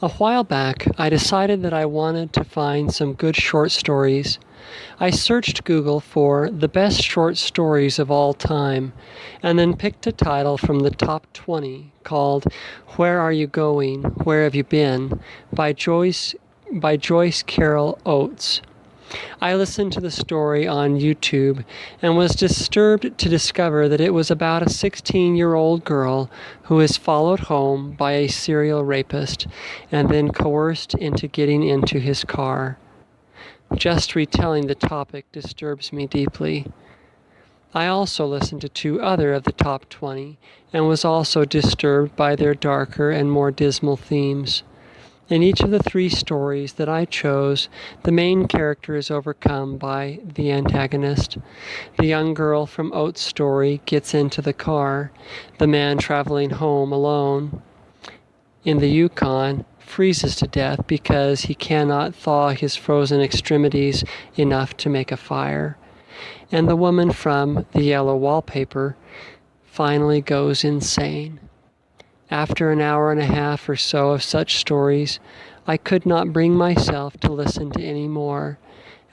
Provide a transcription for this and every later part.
A while back, I decided that I wanted to find some good short stories. I searched Google for the best short stories of all time, and then picked a title from the top 20 called Where Are You Going? Where Have You Been? by Joyce Carol Oates. I listened to the story on YouTube and was disturbed to discover that it was about a 16-year-old girl who is followed home by a serial rapist and then coerced into getting into his car. Just retelling the topic disturbs me deeply. I also listened to 2 other of the top 20 and was also disturbed by their darker and more dismal themes. In each of the 3 stories that I chose, the main character is overcome by the antagonist. The young girl from Oates' story gets into the car. The man traveling home alone in the Yukon freezes to death because he cannot thaw his frozen extremities enough to make a fire. And the woman from the Yellow Wallpaper finally goes insane. After an hour and a half or so of such stories, I could not bring myself to listen to any more,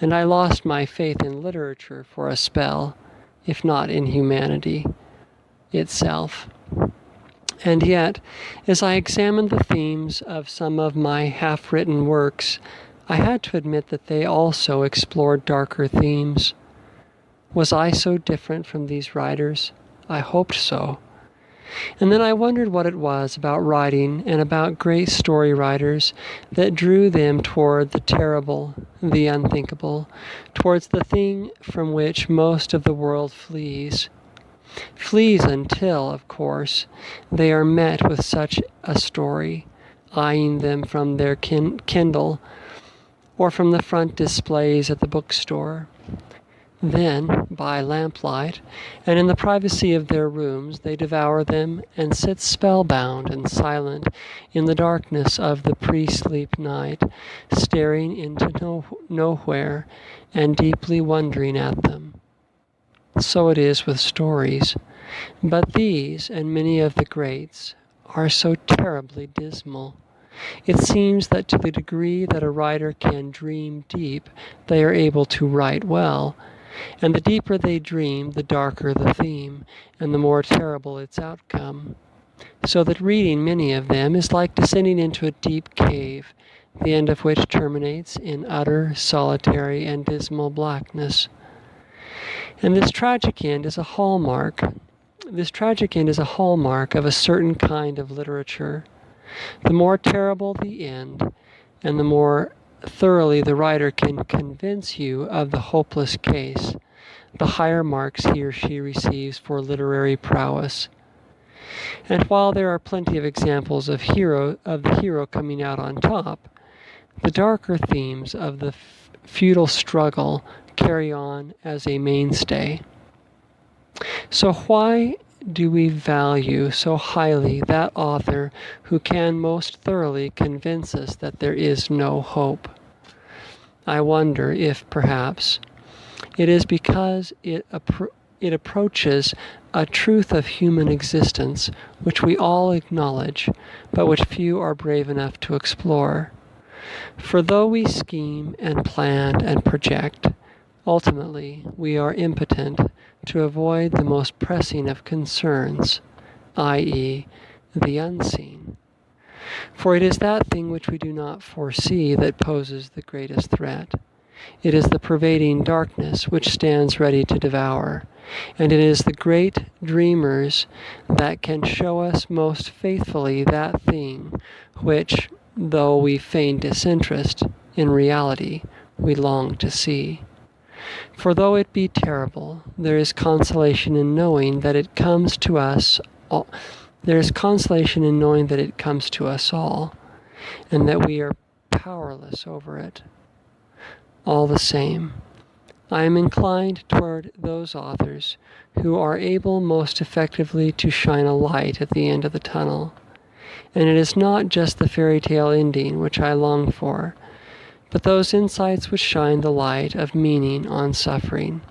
and I lost my faith in literature for a spell, if not in humanity itself. And yet, as I examined the themes of some of my half-written works, I had to admit that they also explored darker themes. Was I so different from these writers? I hoped so. And then I wondered what it was about writing and about great story writers that drew them toward the terrible, the unthinkable, towards the thing from which most of the world flees. Flees until, of course, they are met with such a story, eyeing them from their Kindle or from the front displays at the bookstore. Then, by lamplight, and in the privacy of their rooms, they devour them and sit spellbound and silent in the darkness of the pre-sleep night, staring into nowhere and deeply wondering at them. So it is with stories. But these, and many of the greats, are so terribly dismal. It seems that to the degree that a writer can dream deep, they are able to write well. And the deeper they dream, the darker the theme, and the more terrible its outcome. So that reading many of them is like descending into a deep cave, the end of which terminates in utter, solitary, and dismal blackness. And this tragic end is a hallmark. This tragic end is a hallmark of a certain kind of literature. The more terrible the end, and the more thoroughly the writer can convince you of the hopeless case, the higher marks he or she receives for literary prowess. And while there are plenty of examples of the hero coming out on top, the darker themes of the futile struggle carry on as a mainstay. So why do we value so highly that author who can most thoroughly convince us that there is no hope? I wonder if, perhaps, it is because it approaches a truth of human existence which we all acknowledge, but which few are brave enough to explore. For though we scheme and plan and project, ultimately we are impotent to avoid the most pressing of concerns, i.e., the unseen. For it is that thing which we do not foresee that poses the greatest threat. It is the pervading darkness which stands ready to devour, and it is the great dreamers that can show us most faithfully that thing which, though we feign disinterest, in reality we long to see. For though it be terrible, there is consolation in knowing that it comes to us all. There is consolation in knowing that it comes to us all, and that we are powerless over it. All the same, I am inclined toward those authors who are able most effectively to shine a light at the end of the tunnel. And it is not just the fairy tale ending which I long for, but those insights which shine the light of meaning on suffering.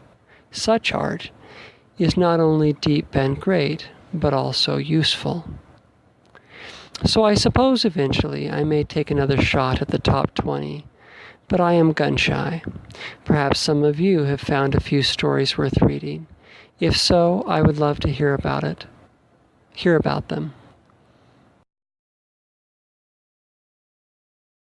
Such art is not only deep and great, but also useful. So I suppose eventually I may take another shot at the top 20, but I am gun-shy. Perhaps some of you have found a few stories worth reading. If so, I would love to hear about them.